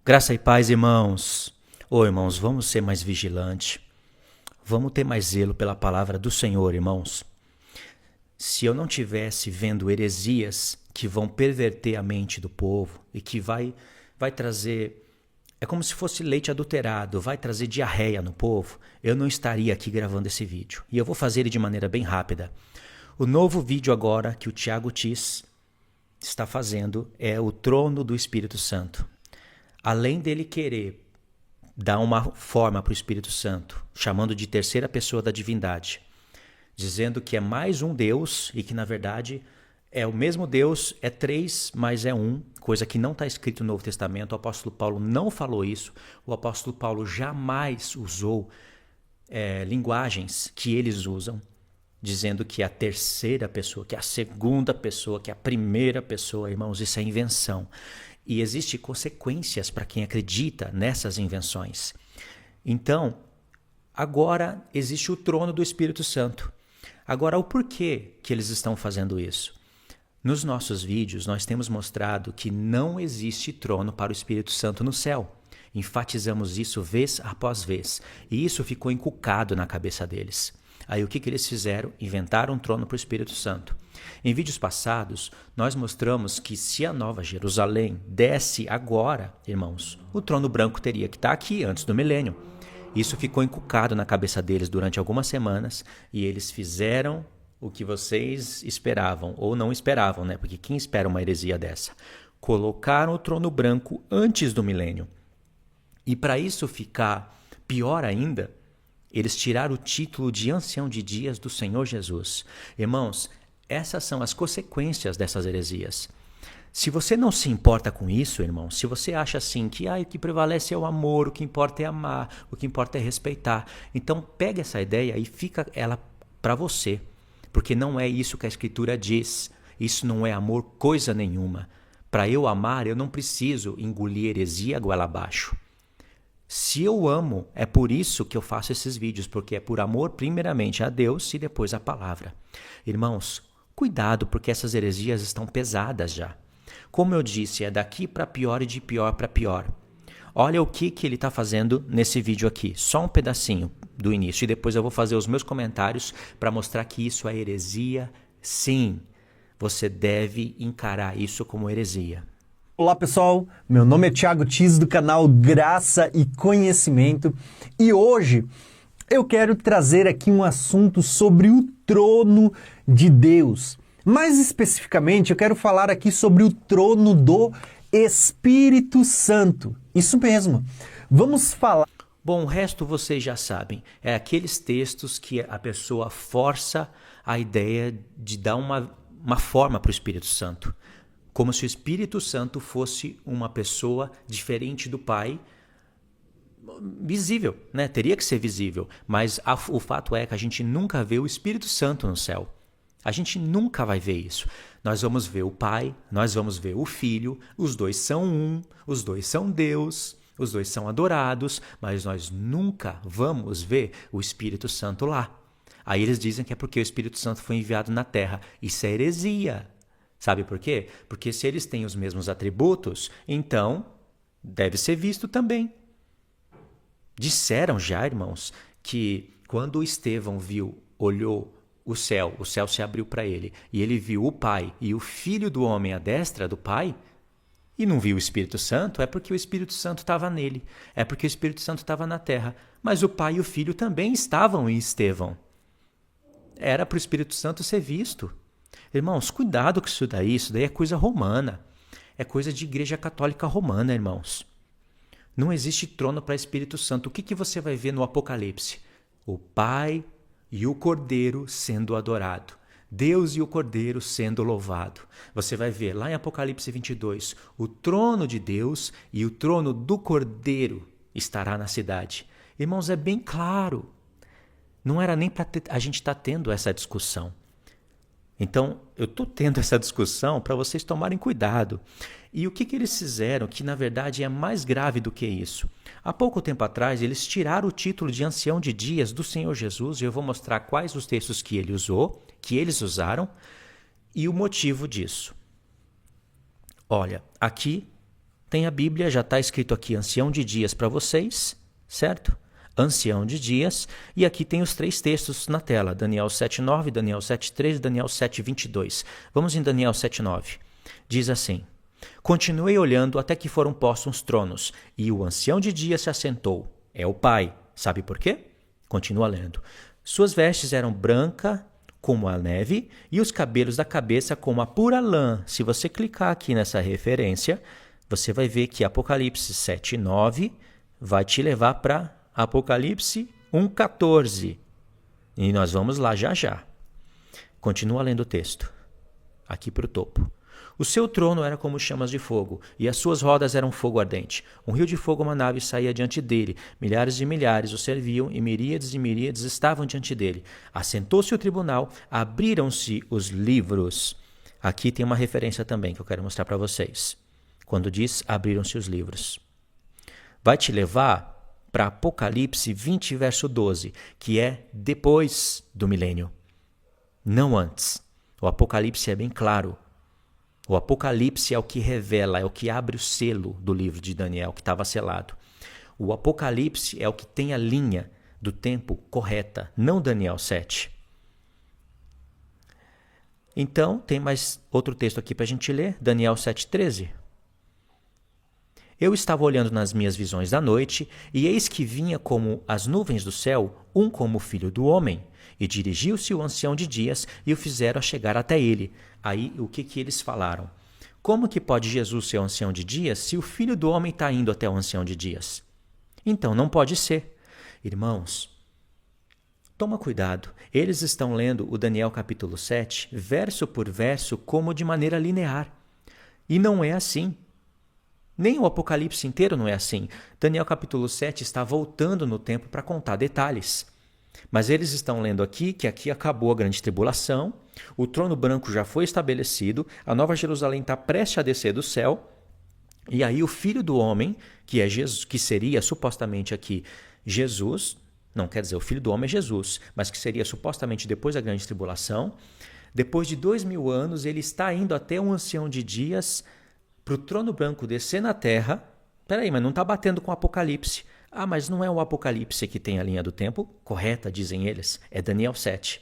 Graça e paz, irmãos. Irmãos, vamos ser mais vigilantes. Vamos ter mais zelo pela palavra do Senhor, irmãos. Se eu não tivesse vendo heresias que vão perverter a mente do povo e que vai trazer... É como se fosse leite adulterado, vai trazer diarreia no povo, eu não estaria aqui gravando esse vídeo. E eu vou fazer ele de maneira bem rápida. O novo vídeo agora que o Thiago Tis está fazendo é o trono do Espírito Santo. Além dele querer dar uma forma para o Espírito Santo, chamando de terceira pessoa da divindade, dizendo que é mais um Deus e que, na verdade, é o mesmo Deus, é três, mas é um, coisa que não está escrito no Novo Testamento. O apóstolo Paulo não falou isso. O apóstolo Paulo jamais usou linguagens que eles usam, dizendo que é a terceira pessoa, que é a segunda pessoa, que é a primeira pessoa. Irmãos, isso é invenção. E existem consequências para quem acredita nessas invenções. Então, agora existe o trono do Espírito Santo. Agora, o porquê que eles estão fazendo isso? Nos nossos vídeos, nós temos mostrado que não existe trono para o Espírito Santo no céu. Enfatizamos isso vez após vez. E isso ficou encucado na cabeça deles. Aí o que eles fizeram? Inventaram um trono para o Espírito Santo. Em vídeos passados, nós mostramos que se a Nova Jerusalém desce agora, irmãos, o trono branco teria que estar aqui antes do milênio. Isso ficou encucado na cabeça deles durante algumas semanas e eles fizeram o que vocês esperavam, ou não esperavam, né? Porque quem espera uma heresia dessa? Colocaram o trono branco antes do milênio. E para isso ficar pior ainda, eles tiraram o título de ancião de dias do Senhor Jesus. Irmãos, essas são as consequências dessas heresias. Se você não se importa com isso, irmão, se você acha assim que o que prevalece é o amor, o que importa é amar, o que importa é respeitar, então pega essa ideia e fica ela para você, porque não é isso que a Escritura diz. Isso não é amor coisa nenhuma. Para eu amar, eu não preciso engolir heresia goela abaixo. Se eu amo, é por isso que eu faço esses vídeos, porque é por amor primeiramente a Deus e depois à palavra. Irmãos, cuidado, porque essas heresias estão pesadas já. Como eu disse, é daqui para pior e de pior para pior. Olha o que ele está fazendo nesse vídeo aqui, só um pedacinho do início, e depois eu vou fazer os meus comentários para mostrar que isso é heresia. Sim, você deve encarar isso como heresia. Olá pessoal, meu nome é Thiago Tis do canal Graça e Conhecimento e hoje eu quero trazer aqui um assunto sobre o trono de Deus. Mais especificamente, eu quero falar aqui sobre o trono do Espírito Santo. Isso mesmo, vamos falar... Bom, o resto vocês já sabem, é aqueles textos que a pessoa força a ideia de dar uma forma para o Espírito Santo. Como se o Espírito Santo fosse uma pessoa diferente do Pai, visível, né? Teria que ser visível, mas o fato é que a gente nunca vê o Espírito Santo no céu. A gente nunca vai ver isso. Nós vamos ver o Pai, nós vamos ver o Filho, os dois são um, os dois são Deus, os dois são adorados, mas nós nunca vamos ver o Espírito Santo lá. Aí eles dizem que é porque o Espírito Santo foi enviado na terra. Isso é heresia. Sabe por quê? Porque se eles têm os mesmos atributos, então deve ser visto também. Disseram já, irmãos, que quando Estevão olhou o céu se abriu para ele, e ele viu o Pai e o Filho do homem à destra do Pai, e não viu o Espírito Santo, é porque o Espírito Santo estava nele, é porque o Espírito Santo estava na terra. Mas o Pai e o Filho também estavam em Estevão. Era para o Espírito Santo ser visto. Irmãos, cuidado com isso daí é coisa romana. É coisa de igreja católica romana, irmãos. Não existe trono para Espírito Santo. O que você vai ver no Apocalipse? O Pai e o Cordeiro sendo adorado. Deus e o Cordeiro sendo louvado. Você vai ver lá em Apocalipse 22, o trono de Deus e o trono do Cordeiro estará na cidade. Irmãos, é bem claro. Não era nem para a gente estar tendo essa discussão. Então, eu estou tendo essa discussão para vocês tomarem cuidado. E o que eles fizeram, que na verdade é mais grave do que isso? Há pouco tempo atrás, eles tiraram o título de ancião de dias do Senhor Jesus, e eu vou mostrar quais os textos que ele usou, que eles usaram, e o motivo disso. Olha, aqui tem a Bíblia, já está escrito aqui ancião de dias para vocês, certo? Ancião de dias, e aqui tem os 3 textos na tela, Daniel 7:9, Daniel 7:13, Daniel 7:22. Vamos em Daniel 7:9. Diz assim: Continuei olhando até que foram postos tronos, e o ancião de dias se assentou. É o Pai. Sabe por quê? Continua lendo. Suas vestes eram brancas como a neve, e os cabelos da cabeça como a pura lã. Se você clicar aqui nessa referência, você vai ver que Apocalipse 7:9 vai te levar para Apocalipse 1:14. E nós vamos lá já já. Continua lendo o texto. Aqui para o topo. O seu trono era como chamas de fogo, e as suas rodas eram fogo ardente. Um rio de fogo, uma nave, saía diante dele. Milhares de milhares o serviam, e miríades de miríades estavam diante dele. Assentou-se o tribunal, abriram-se os livros. Aqui tem uma referência também que eu quero mostrar para vocês. Quando diz abriram-se os livros. Vai te levar para Apocalipse 20, verso 12, que é depois do milênio, não antes. O Apocalipse é bem claro. O Apocalipse é o que revela, é o que abre o selo do livro de Daniel, que estava selado. O Apocalipse é o que tem a linha do tempo correta, não Daniel 7. Então, tem mais outro texto aqui para a gente ler, Daniel 7:13. Eu estava olhando nas minhas visões da noite, e eis que vinha como as nuvens do céu, um como o filho do homem. E dirigiu-se o ancião de dias e o fizeram a chegar até ele. Aí, o que eles falaram? Como que pode Jesus ser o ancião de dias se o filho do homem está indo até o ancião de dias? Então, não pode ser. Irmãos, toma cuidado. Eles estão lendo o Daniel capítulo 7, verso por verso, como de maneira linear. E não é assim. Nem o Apocalipse inteiro não é assim. Daniel capítulo 7 está voltando no tempo para contar detalhes. Mas eles estão lendo aqui que aqui acabou a grande tribulação, o trono branco já foi estabelecido, a Nova Jerusalém está prestes a descer do céu, e aí o Filho do Homem, que é Jesus, que seria supostamente aqui Jesus, não quer dizer o Filho do Homem é Jesus, mas que seria supostamente depois da grande tribulação, depois de 2000 anos ele está indo até um ancião de dias para o trono branco descer na terra. Peraí, mas não está batendo com o Apocalipse. Ah, mas não é o Apocalipse que tem a linha do tempo correta, dizem eles. É Daniel 7.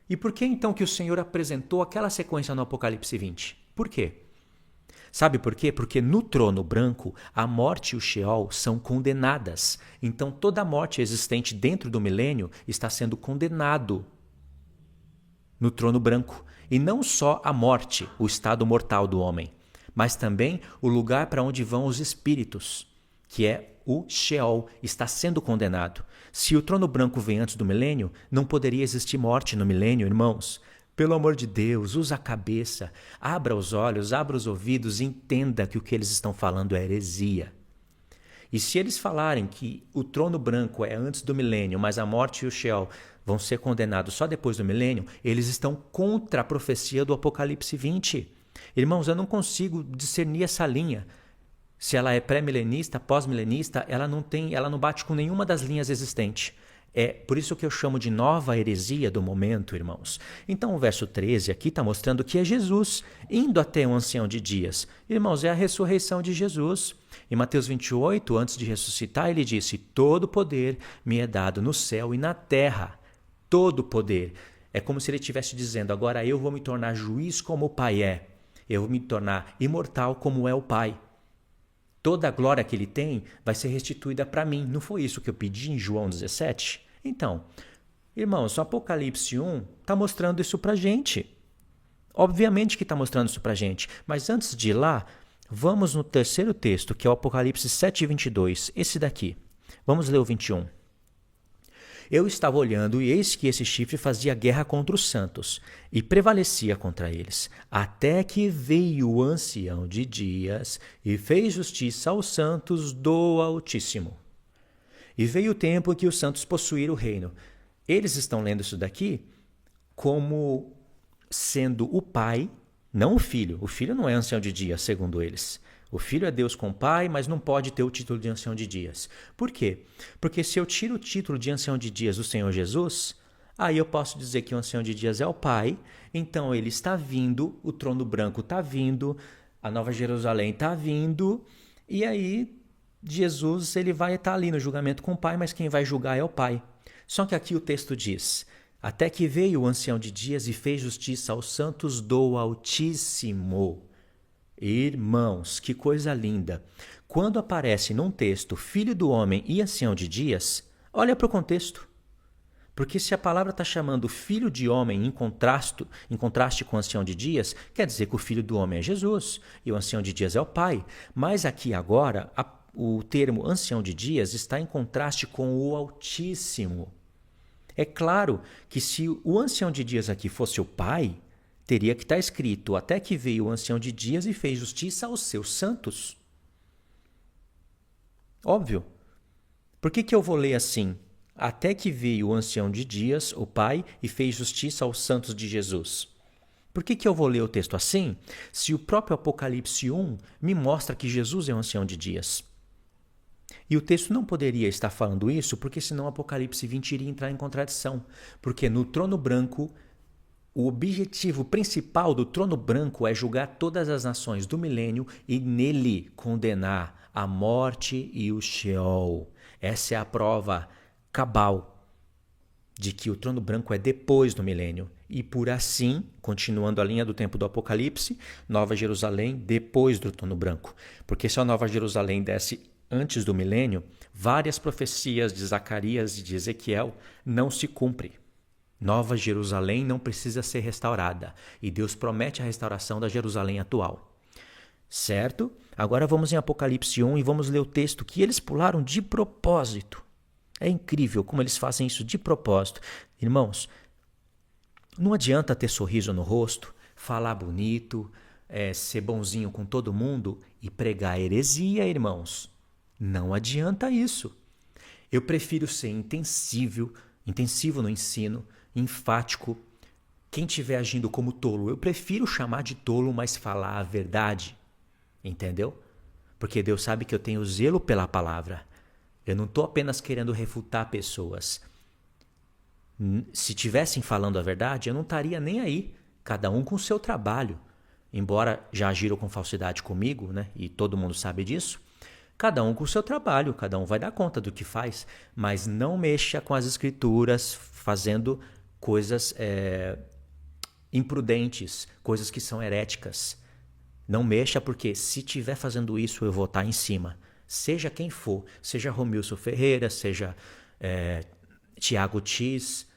E por que então que o Senhor apresentou aquela sequência no Apocalipse 20? Por quê? Sabe por quê? Porque no trono branco, a morte e o Sheol são condenadas. Então toda a morte existente dentro do milênio está sendo condenado no trono branco. E não só a morte, o estado mortal do homem, mas também o lugar para onde vão os espíritos, que é o Sheol, está sendo condenado. Se o trono branco vem antes do milênio, não poderia existir morte no milênio, irmãos. Pelo amor de Deus, usa a cabeça, abra os olhos, abra os ouvidos e entenda que o que eles estão falando é heresia. E se eles falarem que o trono branco é antes do milênio, mas a morte e o Sheol vão ser condenados só depois do milênio, eles estão contra a profecia do Apocalipse 20. Irmãos, eu não consigo discernir essa linha. Se ela é pré-milenista, pós-milenista, ela não bate com nenhuma das linhas existentes. É por isso que eu chamo de nova heresia do momento, irmãos. Então o verso 13 aqui está mostrando que é Jesus indo até o ancião de dias. Irmãos, é a ressurreição de Jesus. Em Mateus 28, antes de ressuscitar, ele disse: todo poder me é dado no céu e na terra. Todo poder. É como se ele estivesse dizendo: agora eu vou me tornar juiz como o Pai é. Eu vou me tornar imortal como é o Pai. Toda a glória que ele tem vai ser restituída para mim. Não foi isso que eu pedi em João 17? Então, irmãos, o Apocalipse 1 está mostrando isso para a gente. Obviamente que está mostrando isso para a gente. Mas antes de ir lá, vamos no terceiro texto, que é o Apocalipse 7:22. Esse daqui. Vamos ler o 21. Eu estava olhando e eis que esse chifre fazia guerra contra os santos e prevalecia contra eles, até que veio o ancião de dias e fez justiça aos santos do Altíssimo. E veio o tempo em que os santos possuíram o reino. Eles estão lendo isso daqui como sendo o pai, não o filho. O filho não é ancião de dias, segundo eles. O filho é Deus com o pai, mas não pode ter o título de ancião de dias. Por quê? Porque se eu tiro o título de ancião de dias do Senhor Jesus, aí eu posso dizer que o ancião de dias é o pai, então ele está vindo, o trono branco está vindo, a Nova Jerusalém está vindo, E aí Jesus ele vai estar ali no julgamento com o Pai, mas quem vai julgar é o Pai. Só que aqui o texto diz: até que veio o ancião de dias e fez justiça aos santos do Altíssimo. Irmãos, que coisa linda! Quando aparece num texto Filho do Homem e Ancião de Dias, olha para o contexto. Porque se a palavra está chamando Filho de Homem em contraste com o Ancião de Dias, quer dizer que o Filho do Homem é Jesus e o Ancião de Dias é o Pai. Mas aqui agora, o termo Ancião de Dias está em contraste com o Altíssimo. É claro que se o Ancião de Dias aqui fosse o Pai, teria que estar escrito: até que veio o Ancião de Dias e fez justiça aos seus santos. Óbvio. Por que eu vou ler assim? Até que veio o Ancião de Dias, o Pai, e fez justiça aos santos de Jesus. Por que eu vou ler o texto assim, se o próprio Apocalipse 1 me mostra que Jesus é o Ancião de Dias? E o texto não poderia estar falando isso, porque senão o Apocalipse 20 iria entrar em contradição. Porque no trono branco, o objetivo principal do trono branco é julgar todas as nações do milênio e nele condenar a morte e o Sheol. Essa é a prova cabal de que o trono branco é depois do milênio. E por assim, continuando a linha do tempo do Apocalipse, Nova Jerusalém depois do trono branco. Porque se a Nova Jerusalém desce antes do milênio, várias profecias de Zacarias e de Ezequiel não se cumprem. Nova Jerusalém não precisa ser restaurada, e Deus promete a restauração da Jerusalém atual. Certo? Agora vamos em Apocalipse 1 e vamos ler o texto que eles pularam de propósito. É incrível como eles fazem isso de propósito. Irmãos, não adianta ter sorriso no rosto, falar bonito, ser bonzinho com todo mundo e pregar heresia, irmãos. Não adianta isso. Eu prefiro ser intensivo no ensino, enfático. Quem estiver agindo como tolo, eu prefiro chamar de tolo, mas falar a verdade. Entendeu? Porque Deus sabe que eu tenho zelo pela palavra. Eu não estou apenas querendo refutar pessoas. Se tivessem falando a verdade, eu não estaria nem aí. Cada um com o seu trabalho. Embora já agiram com falsidade comigo, né? E todo mundo sabe disso. Cada um com o seu trabalho, cada um vai dar conta do que faz, mas não mexa com as escrituras fazendo coisas imprudentes, coisas que são heréticas. Não mexa porque se estiver fazendo isso eu vou estar em cima. Seja quem for, seja Romilson Ferreira, seja Tiago Tis,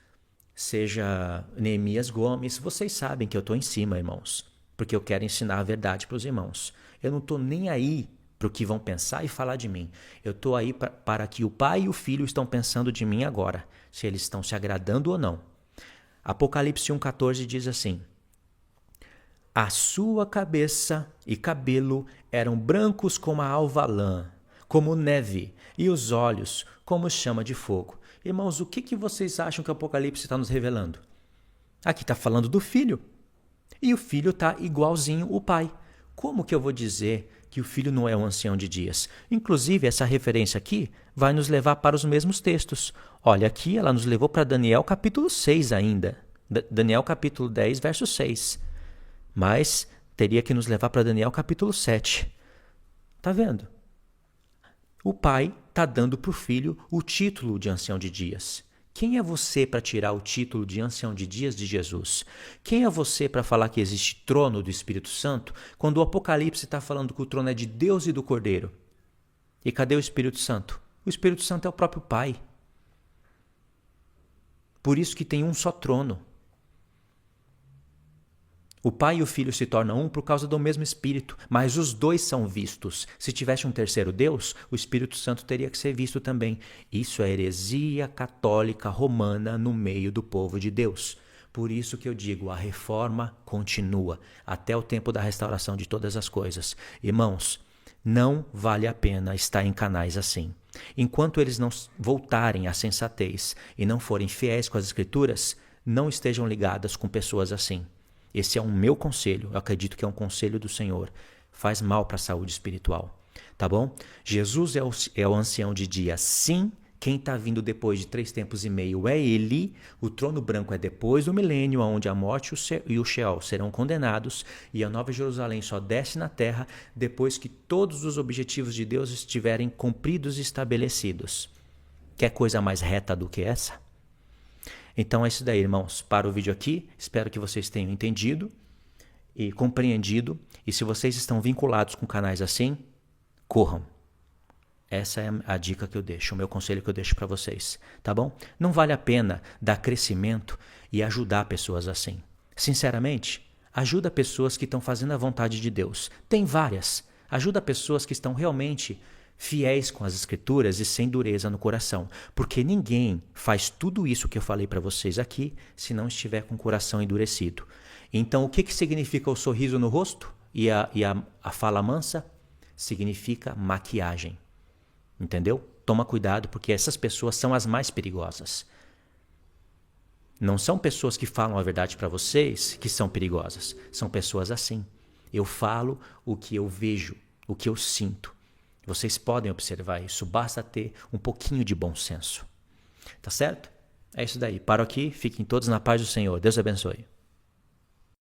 seja Neemias Gomes, vocês sabem que eu estou em cima, irmãos, porque eu quero ensinar a verdade para os irmãos. Eu não estou nem aí para o que vão pensar e falar de mim. Eu estou aí para que o Pai e o Filho estão pensando de mim agora, se eles estão se agradando ou não. Apocalipse 1,14 diz assim: a sua cabeça e cabelo eram brancos como a alva lã, como neve, e os olhos como chama de fogo. Irmãos, o que vocês acham que o Apocalipse está nos revelando? Aqui está falando do Filho. E o Filho está igualzinho o Pai. Como que eu vou dizer que o Filho não é um ancião de dias? Inclusive, essa referência aqui vai nos levar para os mesmos textos. Olha, aqui ela nos levou para Daniel capítulo 6 ainda. Daniel capítulo 10, verso 6. Mas teria que nos levar para Daniel capítulo 7. Tá vendo? O Pai está dando para o Filho o título de ancião de dias. Quem é você para tirar o título de ancião de dias de Jesus? Quem é você para falar que existe trono do Espírito Santo, quando o Apocalipse está falando que o trono é de Deus e do Cordeiro? E cadê o Espírito Santo? O Espírito Santo é o próprio Pai. Por isso que tem um só trono. O Pai e o Filho se tornam um por causa do mesmo Espírito, mas os dois são vistos. Se tivesse um terceiro Deus, o Espírito Santo teria que ser visto também. Isso é heresia católica romana no meio do povo de Deus. Por isso que eu digo, a reforma continua até o tempo da restauração de todas as coisas. Irmãos, não vale a pena estar em canais assim. Enquanto eles não voltarem à sensatez e não forem fiéis com as Escrituras, não estejam ligadas com pessoas assim. Esse é o meu conselho, eu acredito que é um conselho do Senhor. Faz mal para a saúde espiritual, tá bom? Jesus é o ancião de dia, sim, Quem está vindo depois de 3 tempos e meio é ele. O trono branco é depois do milênio, onde a morte e o Sheol serão condenados, e a Nova Jerusalém só desce na terra depois que todos os objetivos de Deus estiverem cumpridos e estabelecidos. Quer coisa mais reta do que essa? Então é isso daí, irmãos. Para o vídeo aqui. Espero que vocês tenham entendido e compreendido. E se vocês estão vinculados com canais assim, corram. Essa é a dica que eu deixo, o meu conselho que eu deixo para vocês, tá bom? Não vale a pena dar crescimento e ajudar pessoas assim. Sinceramente, ajuda pessoas que estão fazendo a vontade de Deus. Tem várias. Ajuda pessoas que estão realmente fiéis com as Escrituras e sem dureza no coração. Porque ninguém faz tudo isso que eu falei para vocês aqui se não estiver com o coração endurecido. Então, o que significa o sorriso no rosto e a fala mansa? Significa maquiagem. Entendeu? Toma cuidado, porque essas pessoas são as mais perigosas. Não são pessoas que falam a verdade para vocês que são perigosas. São pessoas assim. Eu falo o que eu vejo, o que eu sinto. Vocês podem observar isso. Basta ter um pouquinho de bom senso. Tá certo? É isso daí. Paro aqui. Fiquem todos na paz do Senhor. Deus abençoe.